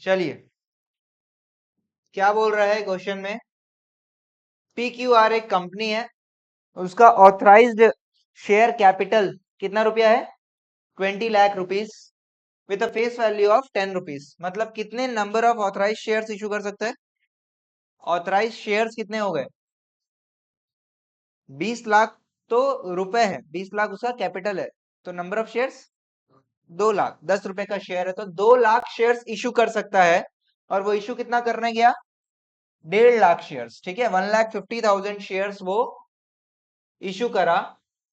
चलिए, क्या बोल रहा है क्वेश्चन में? PQR एक कंपनी है, उसका ऑथराइज्ड शेयर कैपिटल कितना रुपया है? 20 lakh rupees with a face value of 10 rupees. मतलब कितने number of authorise shares issue कर सकता है? ऑथराइज शेयर्स कितने हो गए? 20 लाख तो रुपए है, 20 लाख उसका कैपिटल है, तो नंबर ऑफ शेयर्स 2 लाख। 10 रुपए का शेयर है तो 2 लाख शेयर्स इशू कर सकता है। और वो इशू कितना करने गया? 1.5 लाख शेयर्स। ठीक है, 1,50,000 शेयर्स वो इशू करा,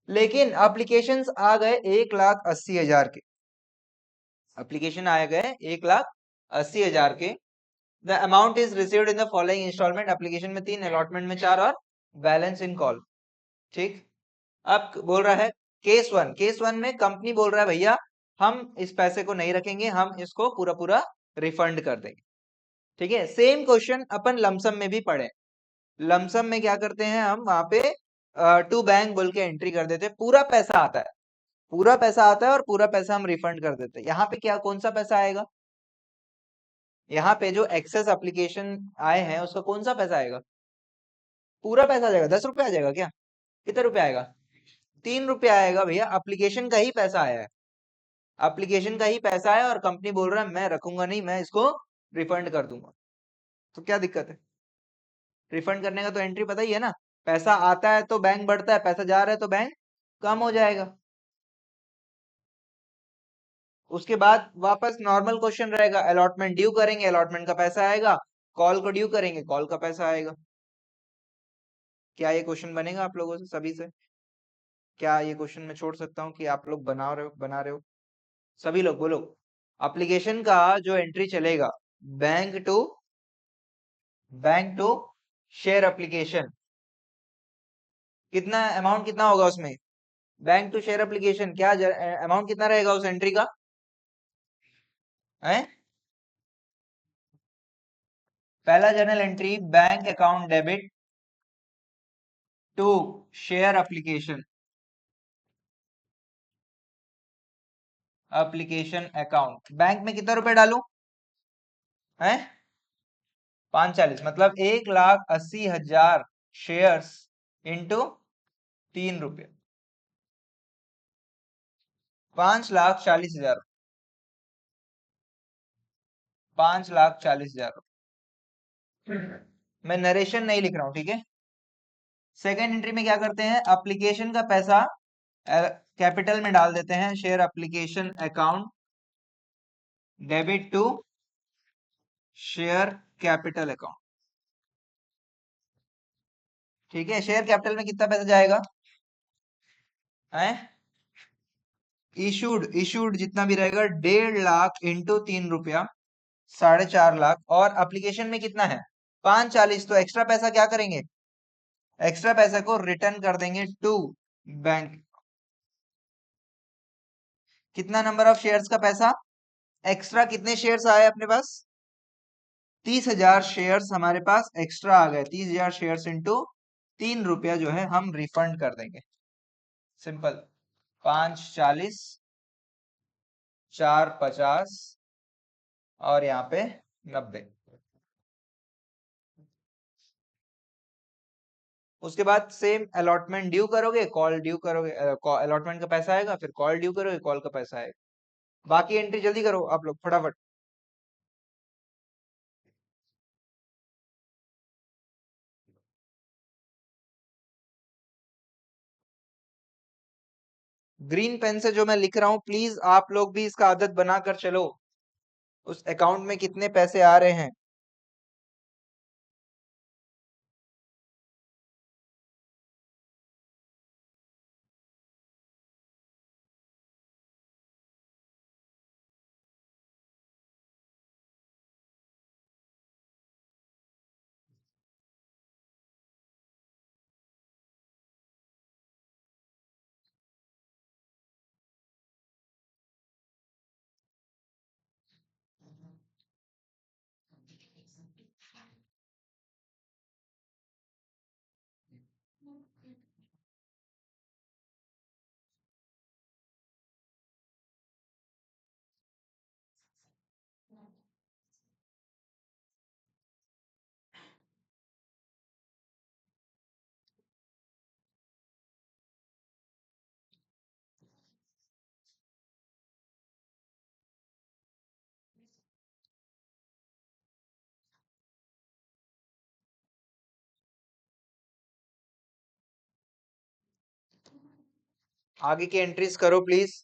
लेकिन एप्लीकेशंस आ गए 1,80,000 के। एप्लीकेशन आए गए 1,80,000 के। The amount is received in the following instalment. Application में 3, अलॉटमेंट में 4 और बैलेंस इन कॉल। ठीक, अब बोल रहा है केस वन में कंपनी बोल रहा है भैया हम इस पैसे को नहीं रखेंगे, हम इसको पूरा पूरा रिफंड कर देंगे। ठीक है, सेम क्वेश्चन अपन लमसम में भी पढ़े। लमसम में क्या करते हैं हम, वहां पे टू बैंक बोल के एंट्री कर देते हैं, पूरा पैसा आता है, पूरा पैसा आता है और पूरा पैसा हम रिफंड कर देते हैं। यहाँ पे क्या, कौन सा पैसा आएगा? यहाँ पे जो एक्सेस एप्लीकेशन आए हैं उसका कौन सा पैसा आएगा? पूरा पैसा आ जाएगा। 10 रुपए आ जाएगा क्या? कितना रुपया आएगा? 3 रुपया आएगा भैया, एप्लीकेशन का ही पैसा आया है। एप्लीकेशन का ही पैसा है और कंपनी बोल रहा है मैं रखूंगा नहीं, मैं इसको रिफंड कर दूंगा। तो क्या दिक्कत है? रिफंड करने का तो एंट्री पता ही है ना। पैसा आता है तो बैंक बढ़ता है, पैसा जा रहा है तो बैंक कम हो जाएगा। उसके बाद वापस नॉर्मल क्वेश्चन रहेगा, अलॉटमेंट ड्यू करेंगे, अलॉटमेंट का पैसा आएगा, कॉल को ड्यू करेंगे, कॉल का पैसा आएगा। क्या ये क्वेश्चन बनेगा आप लोगों से सभी से? क्या ये क्वेश्चन मैं छोड़ सकता हूँ कि आप लोग बना रहे हो? सभी लोग बोलो। एप्लीकेशन का जो एंट्री चलेगा, बैंक टू शेयर एप्लीकेशन, कितना अमाउंट कितना होगा उसमें? बैंक टू शेयर एप्लीकेशन क्या अमाउंट कितना रहेगा उस एंट्री का है? पहला journal entry, bank account debit to share application account. Bank में कितना रुपए डालूं है? 540, मतलब 1,80,000 शेयर्स इंटू 3 रुपये, 5,40,000, 5,40,000। मैं नरेशन नहीं लिख रहा हूं, ठीक है। सेकेंड एंट्री में क्या करते हैं, एप्लीकेशन का पैसा कैपिटल में डाल देते हैं, share application account debit to share capital account. ठीक है, शेयर कैपिटल में कितना पैसा जाएगा है? इशूड जितना भी रहेगा 1.5 लाख इंटू 3 रुपया, 4.5 लाख। और एप्लीकेशन में कितना है? 540। तो एक्स्ट्रा पैसा क्या करेंगे? एक्स्ट्रा पैसा को रिटर्न कर देंगे टू बैंक। कितना नंबर ऑफ शेयर्स का पैसा? एक्स्ट्रा कितने शेयर्स आए अपने पास? 30,000 शेयर्स हमारे पास एक्स्ट्रा आ गए। 30,000 शेयर्स इंटू 3 रुपया जो है हम रिफंड कर देंगे। सिंपल। 540, 450 और यहाँ पे 90। उसके बाद सेम अलॉटमेंट ड्यू करोगे, कॉल ड्यू करोगे, अलॉटमेंट का पैसा आएगा, फिर कॉल ड्यू करोगे, कॉल का पैसा आएगा। बाकी एंट्री जल्दी करो आप लोग फटाफट। ग्रीन पेन से जो मैं लिख रहा हूं, प्लीज आप लोग भी इसका आदत बनाकर चलो। उस अकाउंट में कितने पैसे आ रहे हैं? आगे की एंट्रीज करो प्लीज।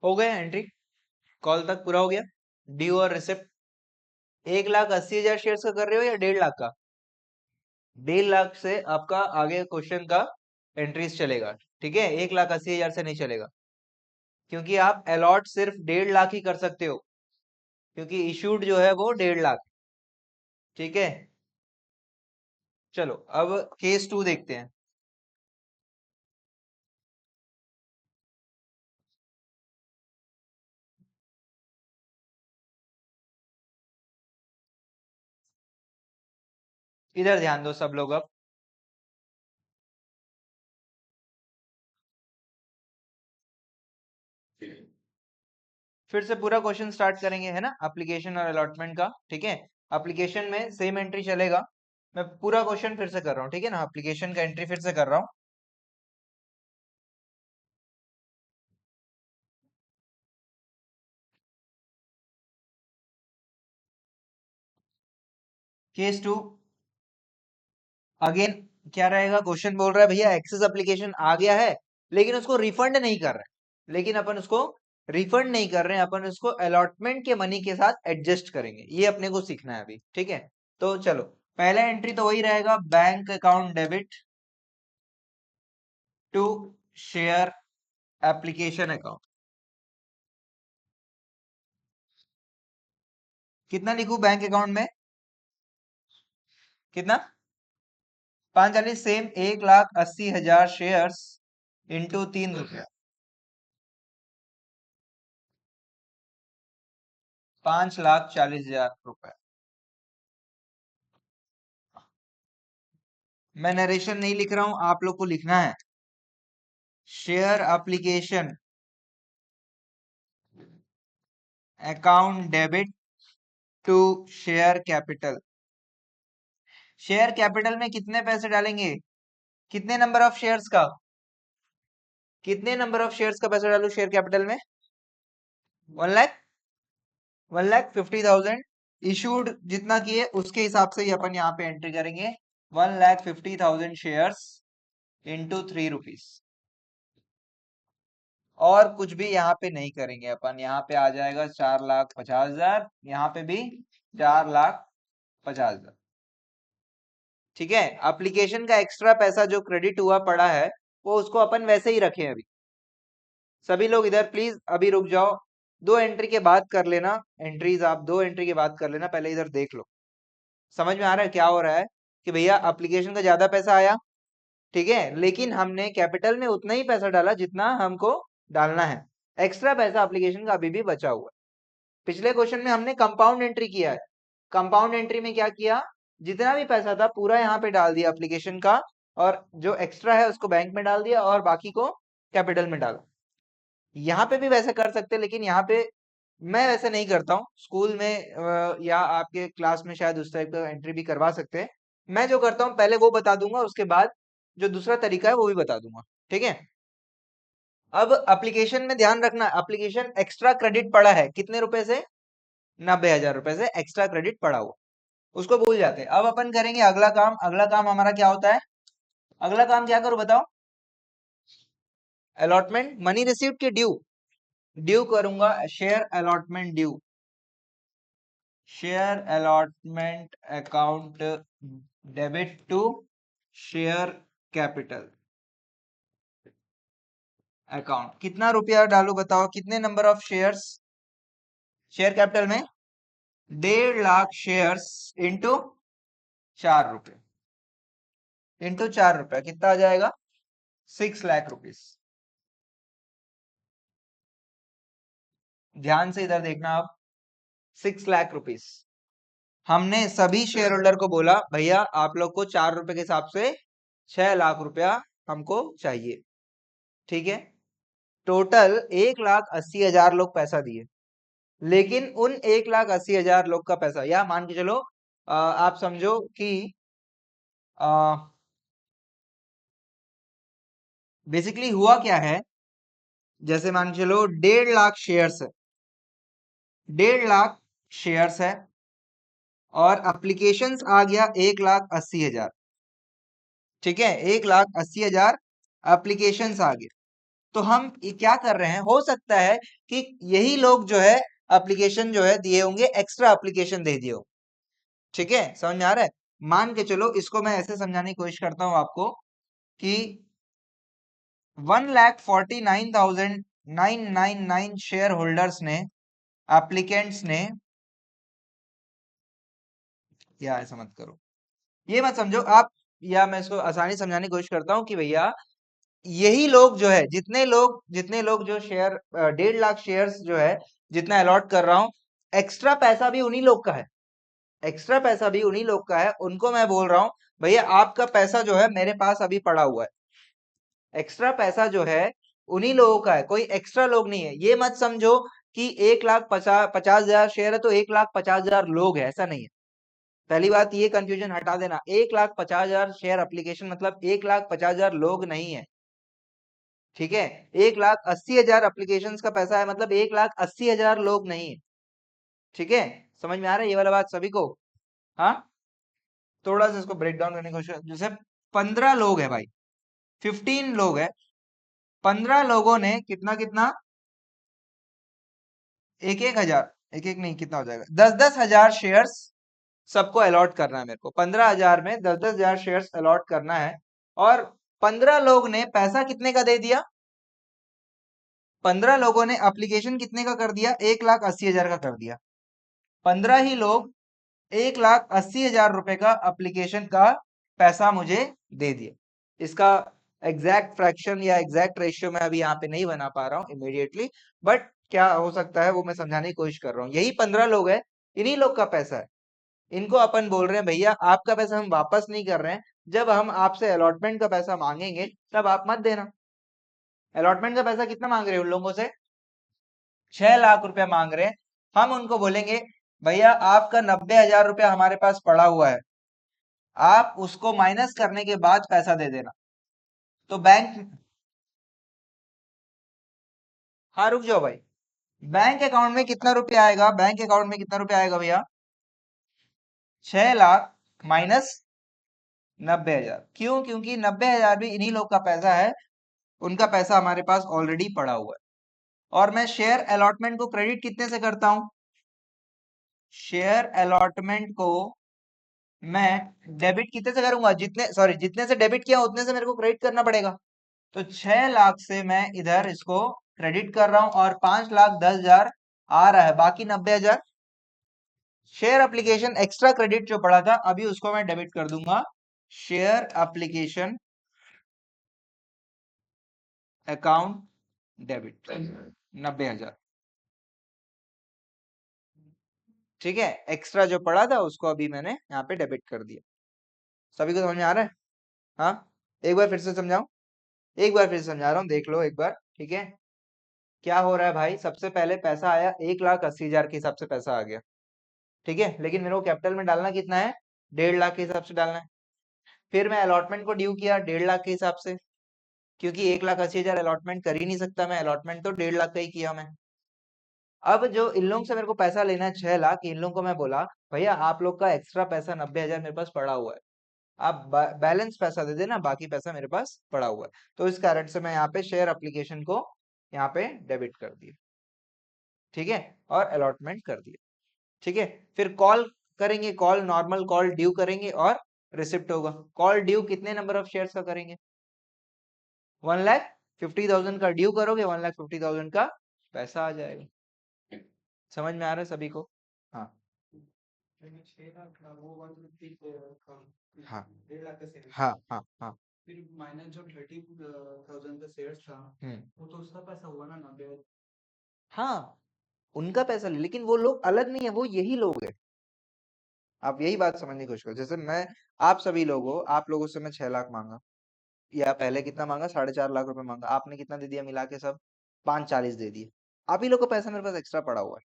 हो गया एंट्री, कॉल तक पूरा हो गया। ड्यू और रिसिप्ट। 1,80,000 शेयर्स का कर रहे हो या 1.5 लाख का? 1.5 लाख से आपका आगे क्वेश्चन का एंट्रीज चलेगा। ठीक है, 1,80,000 से नहीं चलेगा, क्योंकि आप अलॉट सिर्फ 1.5 लाख ही कर सकते हो, क्योंकि इशूड जो है वो 1.5 लाख। ठीक है, चलो अब केस 2 देखते हैं। इधर ध्यान दो सब लोग। अब फिर से पूरा क्वेश्चन स्टार्ट करेंगे, है ना, एप्लीकेशन और अलॉटमेंट का। ठीक है, एप्लीकेशन में सेम एंट्री चलेगा। मैं पूरा क्वेश्चन फिर से कर रहा हूँ, ठीक है ना, एप्लीकेशन का एंट्री फिर से कर रहा हूँ। केस 2 अगेन क्या रहेगा? क्वेश्चन बोल रहा है भैया एक्सेस एप्लीकेशन आ गया है, लेकिन उसको रिफंड नहीं कर रहे, लेकिन अपन उसको रिफंड नहीं कर रहे हैं, अपन उसको अलॉटमेंट के मनी के साथ एडजस्ट करेंगे। ये अपने को सीखना है अभी। ठीक है, तो चलो पहला एंट्री तो वही रहेगा, bank account debit to share application account. कितना लिखूं बैंक अकाउंट में? कितना? 540 सेम, 1,80,000 शेयर्स इंटू 3 रुपया, 5,40,000 रुपए। मैं नरेशन नहीं लिख रहा हूं, आप लोग को लिखना है। Share application account debit to share capital. Share capital में कितने पैसे डालेंगे? कितने नंबर ऑफ शेयर्स का? कितने नंबर ऑफ शेयर्स का पैसा डालू शेयर कैपिटल में? 1 लाख। 1,50,000 इशूड जितना किए उसके हिसाब से ही अपन यहाँ पे एंट्री करेंगे। 1,50,000 शेयर्स इंटू 3 रुपीज। और कुछ भी यहाँ पे नहीं करेंगे अपन। यहाँ पे आ जाएगा 4,50,000, यहाँ पे भी 4,50,000। ठीक है, एप्लीकेशन का एक्स्ट्रा पैसा जो क्रेडिट हुआ पड़ा है वो उसको अपन वैसे ही रखें अभी। सभी लोग इधर प्लीज अभी रुक जाओ, 2 एंट्री के बाद कर लेना एंट्रीज, आप 2 एंट्री के बाद कर लेना, पहले इधर देख लो। समझ में आ रहा है क्या हो रहा है? कि भैया एप्लीकेशन का ज्यादा पैसा आया, ठीक है, लेकिन हमने कैपिटल में उतना ही पैसा डाला जितना हमको डालना है। एक्स्ट्रा पैसा एप्लीकेशन का अभी भी बचा हुआ है। पिछले क्वेश्चन में हमने कंपाउंड एंट्री किया है। कंपाउंड एंट्री में क्या किया? जितना भी पैसा था पूरा यहाँ पे डाल दिया एप्लीकेशन का, और जो एक्स्ट्रा है उसको बैंक में डाल दिया और बाकी को कैपिटल में डाला। यहाँ पे भी वैसे कर सकते हैं, लेकिन यहाँ पे मैं वैसे नहीं करता हूँ। स्कूल में या आपके क्लास में शायद उस टाइप का एंट्री भी करवा सकते हैं। मैं जो करता हूँ पहले वो बता दूंगा, उसके बाद जो दूसरा तरीका है वो भी बता दूंगा। ठीक है, अब एप्लीकेशन में ध्यान रखना, एप्लीकेशन एक्स्ट्रा क्रेडिट पड़ा है कितने रुपए से, 90,000 रुपए से एक्स्ट्रा क्रेडिट पड़ा हुआ, उसको भूल जाते हैं। अब अपन करेंगे अगला काम। अगला काम हमारा क्या होता है, अगला काम क्या करूं बताओ, अलॉटमेंट मनी रिसीव्ड के ड्यू, ड्यू करूंगा, share allotment due, share allotment account debit to share capital account. कितना रुपया डालू बताओ, कितने number of shares share capital में, 1.5 लाख शेयर्स इंटू 4 रुपए, इंटू 4 रुपया कितना आ जाएगा, 6 लाख रुपीस। ध्यान से इधर देखना आप, 6 लाख रुपीस। हमने सभी शेयर होल्डर को बोला भैया आप लोग को 4 रुपए के हिसाब से 6 लाख रुपया हमको चाहिए, ठीक है। टोटल 1,80,000 लोग पैसा दिए, लेकिन उन 1,80,000 लोग का पैसा, या मान के चलो आप समझो कि बेसिकली हुआ क्या है, जैसे मान के चलो 1.5 लाख शेयर्स है, 1.5 लाख शेयर्स है और एप्लीकेशंस आ गया 1,80,000, ठीक है, 1,80,000 एप्लीकेशंस आ गए। तो हम ये क्या कर रहे हैं, हो सकता है कि यही लोग जो है एप्लीकेशन जो है दिए होंगे, एक्स्ट्रा एप्लीकेशन दे दिए हो, ठीक है, समझ में आ रहा है। मान के चलो इसको मैं ऐसे समझाने की कोशिश करता हूं आपको कि 1,49,999 शेयर होल्डर्स ने, एप्लीकेंट्स ने, या ऐसा मत करो, ये मत समझो आप, या मैं इसको आसानी समझाने की कोशिश करता हूँ कि भैया यही लोग जो है, जितने लोग जो शेयर 1.5 लाख शेयर्स जो है जितना अलॉट कर रहा हूं, एक्स्ट्रा पैसा भी उन्हीं लोग का है, एक्स्ट्रा पैसा भी उन्हीं लोग का है। उनको मैं बोल रहा हूं भैया आपका पैसा जो है मेरे पास अभी पड़ा हुआ है, एक्स्ट्रा पैसा जो है उन्हीं लोगों का है, कोई एक्स्ट्रा लोग नहीं है। ये मत समझो कि 1,50,000 शेयर है तो 1,50,000 लोग है, ऐसा नहीं है। पहली बात ये कंफ्यूजन हटा देना, 1,50,000 शेयर एप्लीकेशन मतलब 1,50,000 लोग नहीं है, ठीक है। 1,80,000 एप्लीकेशन का पैसा है मतलब 1,80,000 लोग नहीं है, ठीक है। समझ में आ रहा है ये वाला बात सभी को, हाँ। थोड़ा सा इसको ब्रेक डाउन करने की कोशिश, जैसे 15 लोग है भाई, 15 लोग है, 15 लोगों ने कितना कितना, 1,000, एक नहीं, कितना हो जाएगा, 10,000 शेयर्स सबको अलॉट करना है मेरे को, 15,000 में 10,000 शेयर्स अलॉट करना है। और 15 लोग ने पैसा कितने का दे दिया, 15 लोगों ने एप्लीकेशन कितने का कर दिया, 1,80,000 का कर दिया। 15 ही लोग 1,80,000 रुपए का एप्लीकेशन का पैसा मुझे दे दिए। इसका एग्जैक्ट फ्रैक्शन या एग्जैक्ट रेशियो मैं अभी यहाँ पे नहीं बना पा रहा हूँ इमीडिएटली, बट क्या हो सकता है वो मैं समझाने की कोशिश कर रहा हूँ। यही 15 लोग है, इन्हीं लोग का पैसा है, इनको अपन बोल रहे हैं भैया आपका पैसा हम वापस नहीं कर रहे हैं, जब हम आपसे अलॉटमेंट का पैसा मांगेंगे तब आप मत देना। अलॉटमेंट का पैसा कितना मांग रहे हो उन लोगों से, 6 लाख रुपया मांग रहे हैं। हम उनको बोलेंगे भैया आपका 90,000 रुपया हमारे पास पड़ा हुआ है, आप उसको माइनस करने के बाद पैसा दे देना। तो बैंक, हाँ रुक जाओ भाई, बैंक अकाउंट में कितना रुपया आएगा, बैंक अकाउंट में कितना रुपया आएगा भैया, 6 लाख माइनस 90,000। क्यों, क्योंकि 90,000 भी इन्हीं लोग का पैसा है, उनका पैसा हमारे पास ऑलरेडी पड़ा हुआ है। और मैं शेयर अलॉटमेंट को क्रेडिट कितने से करता हूं, शेयर अलॉटमेंट को मैं डेबिट कितने से करूंगा, जितने, सॉरी, जितने से डेबिट किया उतने से मेरे को क्रेडिट करना पड़ेगा। तो 6 लाख से मैं इधर इसको क्रेडिट कर रहा हूं और 5,10,000 आ रहा है, बाकी 90,000 शेयर एप्लीकेशन एक्स्ट्रा क्रेडिट जो पड़ा था अभी उसको मैं डेबिट कर दूंगा, शेयर एप्लीकेशन अकाउंट डेबिट 90,000, ठीक है। एक्स्ट्रा जो पड़ा था उसको अभी मैंने यहाँ पे डेबिट कर दिया। सभी को समझ में आ रहा है, हाँ। एक बार फिर से समझाऊं, एक बार फिर से समझा रहा हूँ, देख लो एक बार, ठीक है। क्या हो रहा है भाई, सबसे पहले पैसा आया 1,80,000 के हिसाब से पैसा आ गया, ठीक है, लेकिन मेरे को कैपिटल में डालना कितना है, 1.5 लाख के हिसाब से डालना है। फिर मैं अलॉटमेंट को ड्यू किया 1.5 लाख के हिसाब से, क्योंकि 1,80,000 अलॉटमेंट कर ही नहीं सकता मैं, अलॉटमेंट तो 1.5 लाख का ही किया मैं। अब जो इन लोगों से मेरे को पैसा लेना है 6 लाख, इन लोगों को मैं बोला भैया आप लोग का एक्स्ट्रा पैसा 90,000 मेरे पास पड़ा हुआ है, आप बैलेंस पैसा दे देना, बाकी पैसा मेरे पास पड़ा हुआ है। तो इस कारण से मैं यहाँ पे शेयर एप्लीकेशन को यहाँ पे डेबिट कर दिया, ठीक है, और अलॉटमेंट कर दिया, ठीक है। फिर कॉल करेंगे, कॉल नॉर्मल कॉल ड्यू करेंगे और रिसिप्ट होगा। कॉल ड्यू कितने नंबर ऑफ शेयर्स का करेंगे? 1,50,000 का ड्यू करोगे, 1,50,000 का पैसा आ जाएगा। समझ में आ रहा है सभी को? हाँ हाँ हाँ हाँ हाँ। फिर माइनस जो 30,000 का शेयर था वो तो उसका पैसा हुआ ना 90,000। हाँ उनका पैसा ले, लेकिन वो लोग अलग नहीं है, वो यही लोग है। आप यही बात समझने की कोशिश करो। जैसे मैं आप सभी लोगों, आप लोगों से मैं 6 लाख मांगा, या पहले कितना मांगा, 4.5 लाख रुपए मांगा, आपने कितना दे दिया मिला के सब? 540 दे दिए। आप ही लोग को पैसा मेरे पास एक्स्ट्रा पड़ा हुआ है,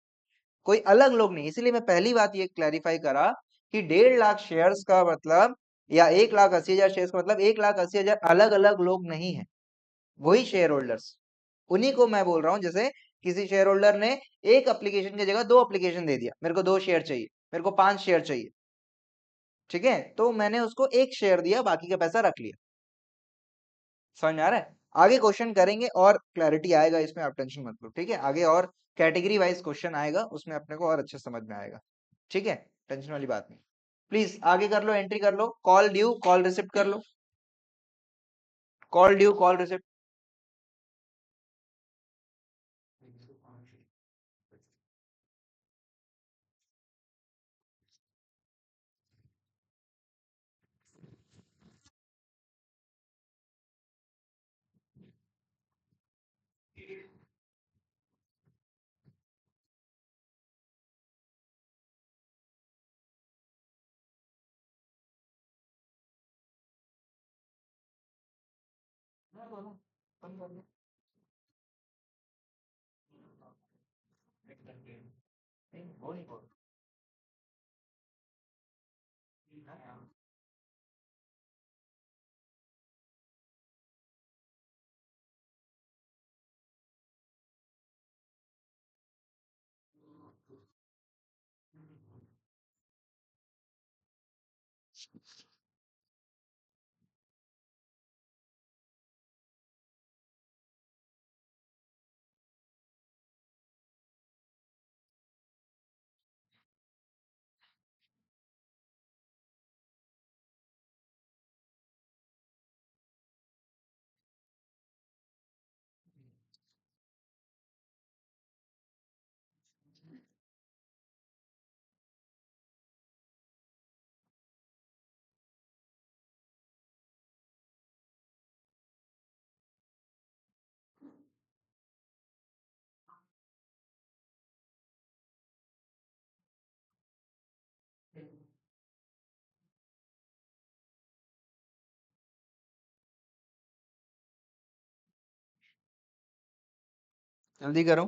कोई अलग लोग नहीं। इसीलिए मैं पहली बात ये क्लैरिफाई करा कि 1.5 लाख शेयर्स का मतलब, या 1,80,000 शेयर्स का मतलब 1,80,000 अलग अलग लोग नहीं है, वही शेयर होल्डर्स, उन्हीं को मैं बोल रहा हूँ। जैसे किसी शेयर होल्डर ने एक एप्लीकेशन की जगह 2 एप्लीकेशन दे दिया, मेरे को 2 शेयर चाहिए, मेरे को 5 शेयर चाहिए, ठीक है, तो मैंने उसको 1 शेयर दिया, बाकी का पैसा रख लिया। समझ में आ रहा है? आगे क्वेश्चन करेंगे और क्लैरिटी आएगा इसमें, आप टेंशन मत लो, ठीक है। आगे और कैटेगरी वाइज क्वेश्चन आएगा, उसमें अपने को और अच्छे समझ में आएगा, ठीक है, टेंशन वाली बात नहीं। प्लीज आगे कर लो, एंट्री कर लो, कॉल ड्यू कॉल रिसिप्ट कर लो, कॉल ड्यू कॉल रिसिप्ट। जल्दी करो।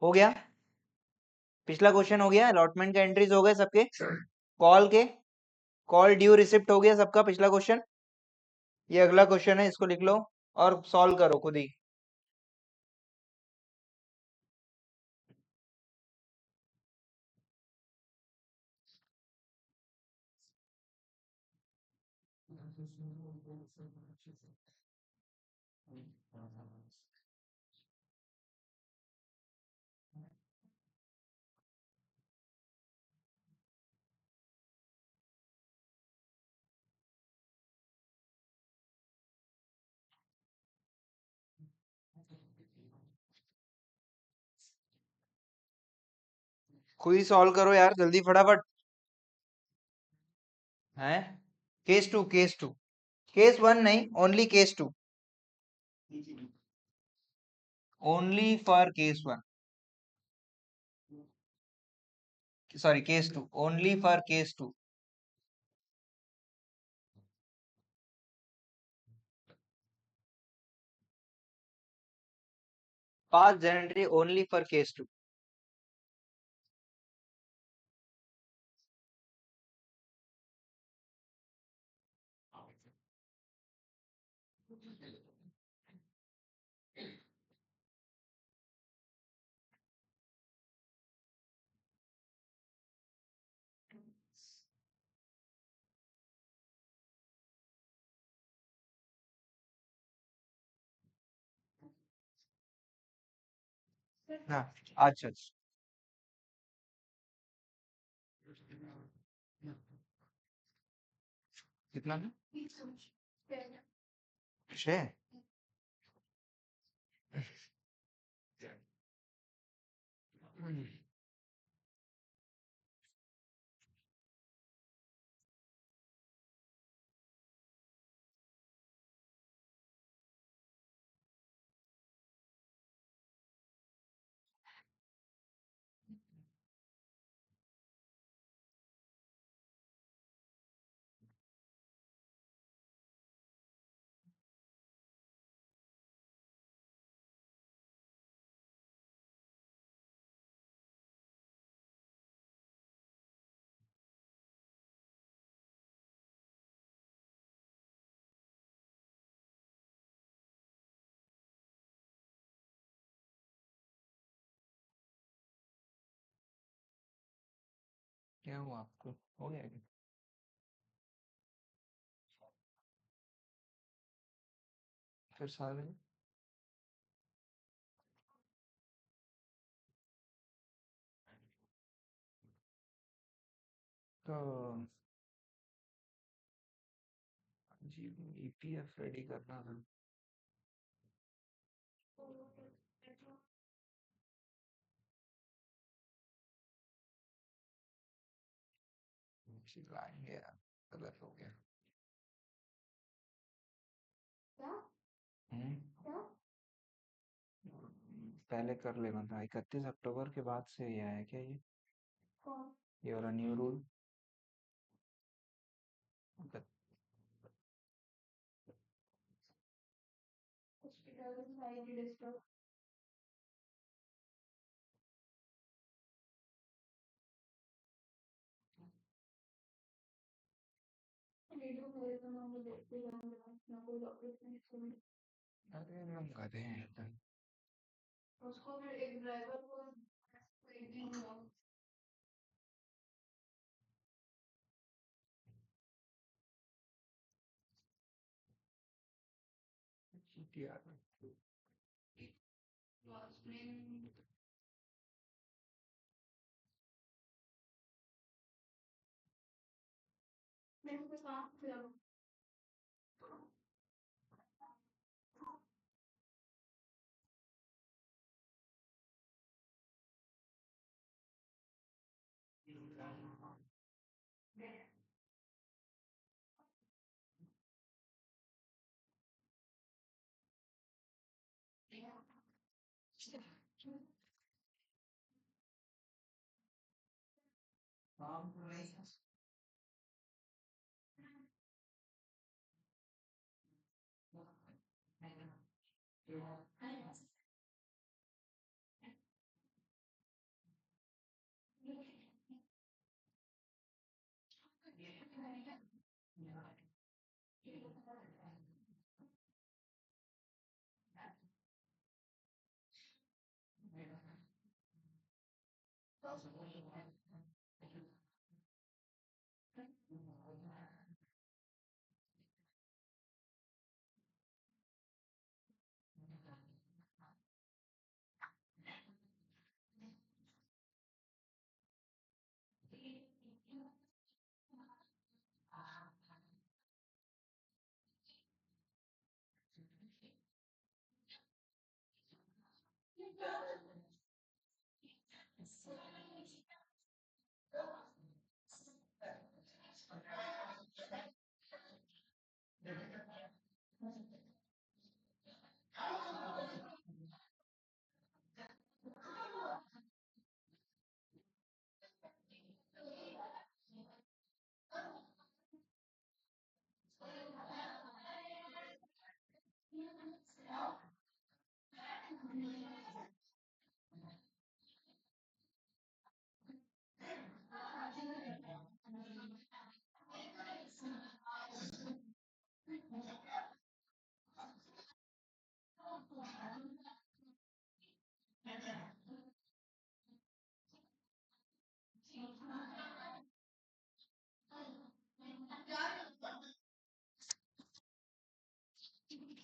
हो गया, पिछला क्वेश्चन हो गया, अलॉटमेंट के एंट्रीज हो गए सबके, कॉल के कॉल ड्यू रिसिप्ट हो गया सबका पिछला क्वेश्चन। ये अगला क्वेश्चन है, इसको लिख लो और सॉल्व करो खुद ही। खुद ही सॉल्व करो यार, जल्दी फटाफट। है case two, case two, case one नहीं, only case two, only for case one, sorry case two, only for case two. Past जनरेटरी ओनली फॉर केस टू। हाँ, अच्छा अच्छा। कितना है? 6। क्या हुआ आपको, हो गया क्या? फिर सारे तो जी ईपीएफ रेडी करना था। लाएंगे यार, गलत हो गया। हम्म, पहले कर लेना था। 31 अक्टूबर के बाद से ये है क्या ये वाला न्यू रूल? अरे हम गधे हैं।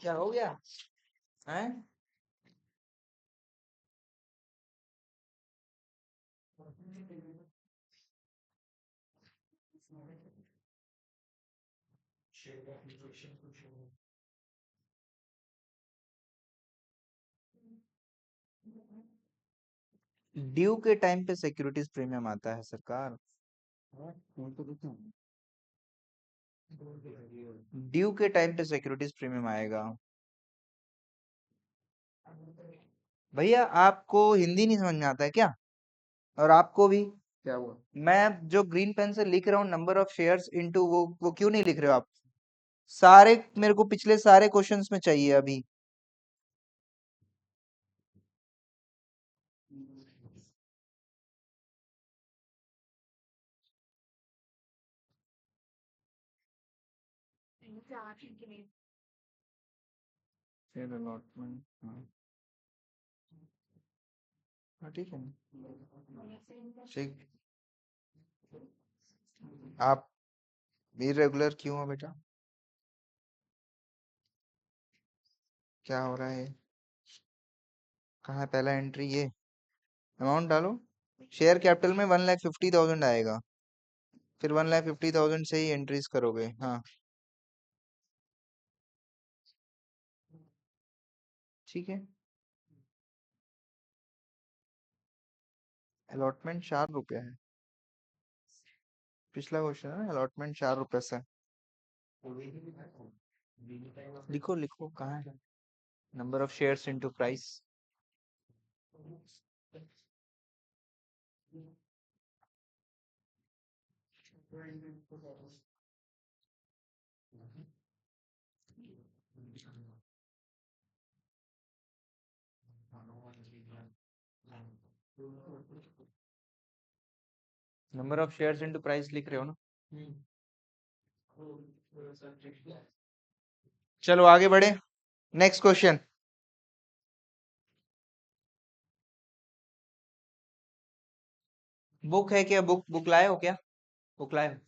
क्या हो गया है? ड्यू के टाइम पे सिक्योरिटीज प्रीमियम आता है सरकार। ड्यू के टाइम पे सिक्योरिटीज प्रीमियम आएगा। भैया आपको हिंदी नहीं समझ में आता है क्या? और आपको भी क्या हुआ? मैं जो ग्रीन पेन से लिख रहा हूँ नंबर ऑफ शेयर्स इनटू वो क्यों नहीं लिख रहे हो आप? सारे मेरे को पिछले सारे क्वेश्चंस में चाहिए अभी। शेयर अलॉटमेंट, हाँ हाँ, ठीक है ठीक। आप इरेगुलर क्यों हो बेटा? क्या हो रहा है? कहाँ है पहला एंट्री? ये अमाउंट डालो। शेयर कैपिटल में 1,50,000 आएगा, फिर 1,50,000 से ही एंट्रीज करोगे। हाँ ठीक है। अलॉटमेंट 4 रुपया है। पिछला क्वेश्चन है ना, अलॉटमेंट 4 रुपए से। लिखो लिखो, कहाँ है? Number of shares into price. Number of shares into price लिख रहे हो ना? चलो आगे बढ़े। Next question. बुक है क्या? बुक बुक लाए हो क्या? बुक लाए हो?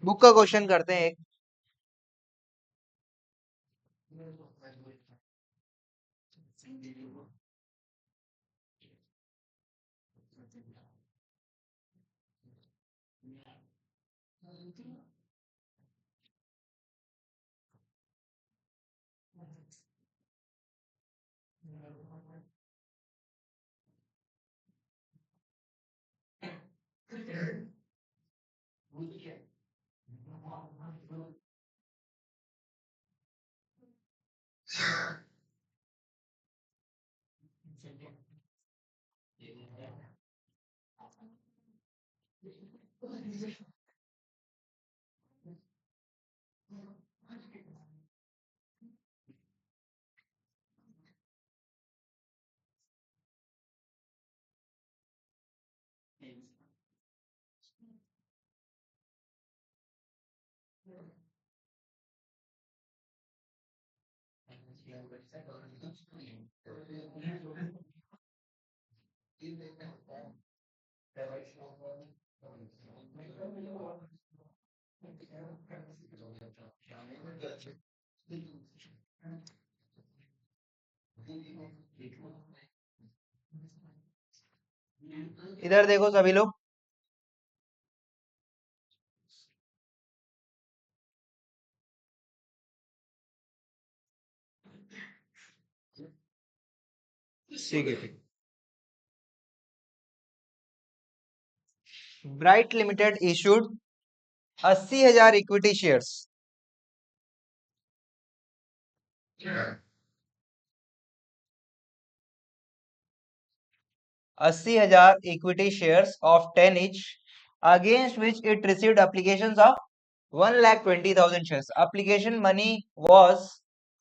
बुक का क्वेश्चन करते हैं एक। इधर देखो सभी लोग। ठीक है, ठीक। Bright limited issued 80,000 equity shares. 80,000 equity shares of 10 each, against which it received applications of 1,20,000 shares. Application money was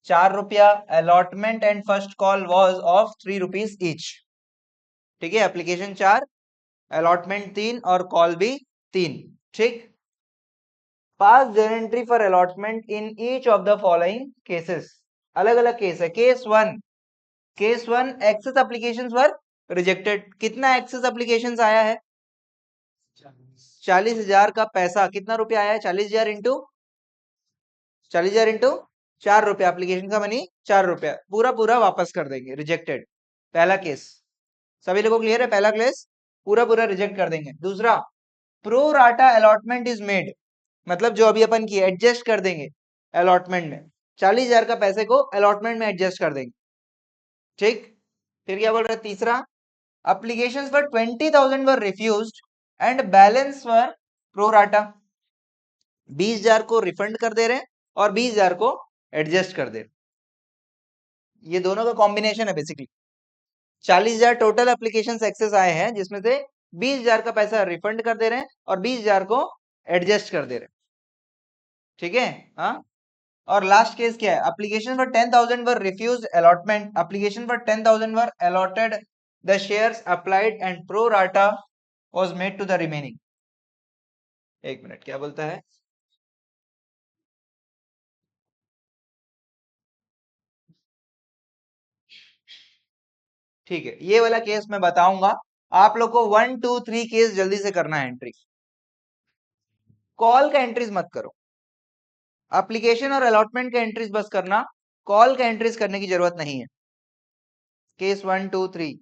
4 रुपया, allotment and first call was of 3 rupees each. ठीक है, एप्लीकेशन 4, अलॉटमेंट 3 और कॉल भी 3। ठीक। Pass guarantee for allotment in each of the following cases. अलग अलग case है। Case one excess applications were rejected. कितना एक्सेस एप्लीकेशंस आया है? 40,000 का पैसा कितना रुपया आया है? 40,000 इंटू 4 रुपया। एप्लीकेशन का मनी 4 रुपया, पूरा पूरा वापस कर देंगे, रिजेक्टेड। पहला केस सभी लोगों को क्लियर है? पहला केस पूरा पूरा रिजेक्ट कर देंगे। दूसरा, pro rata allotment is made, मतलब जो अभी अपन की एडजस्ट कर देंगे अलॉटमेंट में। 40,000 का पैसे को अलॉटमेंट में एडजस्ट कर देंगे। ठीक। फिर क्या बोल रहे हैं? तीसरा, applications for 20,000 were refused and balance were pro rata। 20,000 को रिफंड कर दे रहे हैं और 20,000 को एडजस्ट कर दे रहे हैं। ये दोनों का कॉम्बिनेशन है बेसिकली। 40,000 टोटल एप्लीकेशन एक्सेस आए हैं, जिसमें से 20,000 का पैसा रिफंड कर दे रहे हैं और 20,000 को एडजस्ट कर दे रहे हैं। ठीक है। हाँ। और लास्ट केस क्या है? Application for 10,000 were refuse allotment. Application for 10,000 were allotted the shares applied and pro rata was made to the remaining. एक मिनट, क्या बोलता है? ठीक है, ये वाला केस मैं बताऊंगा। आप लोग को 1 2 3 केस जल्दी से करना है एंट्री। कॉल का एंट्रीज मत करो, एप्लीकेशन और अलॉटमेंट का एंट्रीज बस करना। कॉल का एंट्रीज करने की जरूरत नहीं है। केस 1 2 3।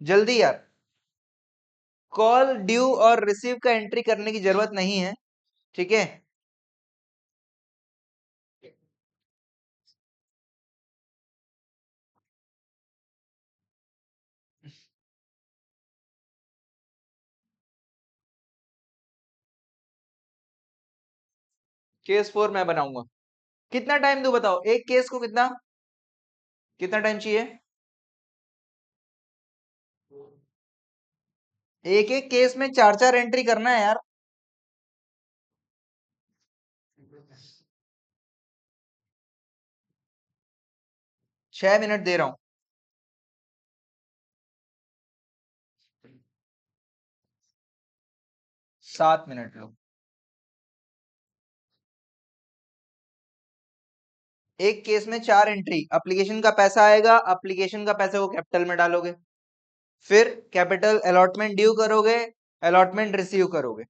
जल्दी यार। कॉल, ड्यू और रिसीव का एंट्री करने की जरूरत नहीं है। ठीक है। केस 4 मैं बनाऊंगा। कितना टाइम दो बताओ? एक केस को कितना कितना टाइम चाहिए? एक एक केस में 4 4 एंट्री करना है यार। 6 मिनट दे रहा हूं। 7 मिनट लो। एक केस में 4 एंट्री। एप्लीकेशन का पैसा आएगा, एप्लीकेशन का पैसा को कैपिटल में डालोगे, फिर कैपिटल अलॉटमेंट ड्यू करोगे, अलॉटमेंट रिसीव करोगे।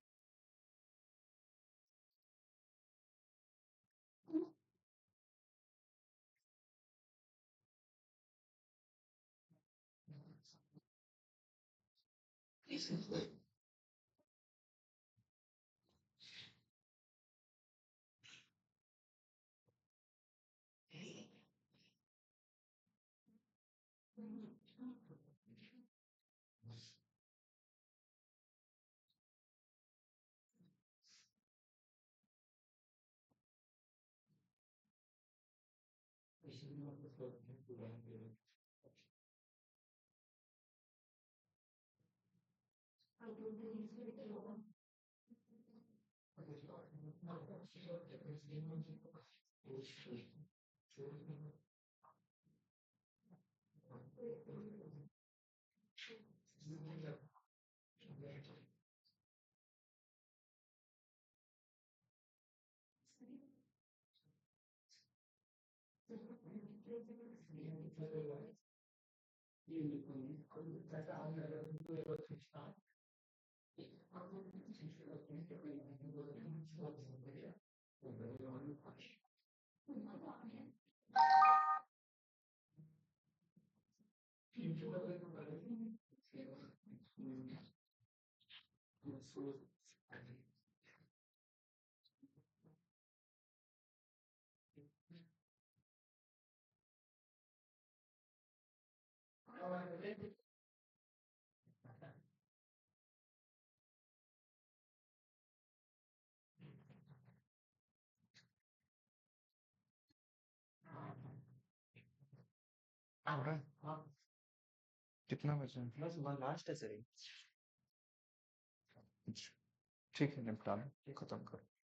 कितना बचा? बस लास्ट है सर। ठीक है, निपटा लो, खत्म करो।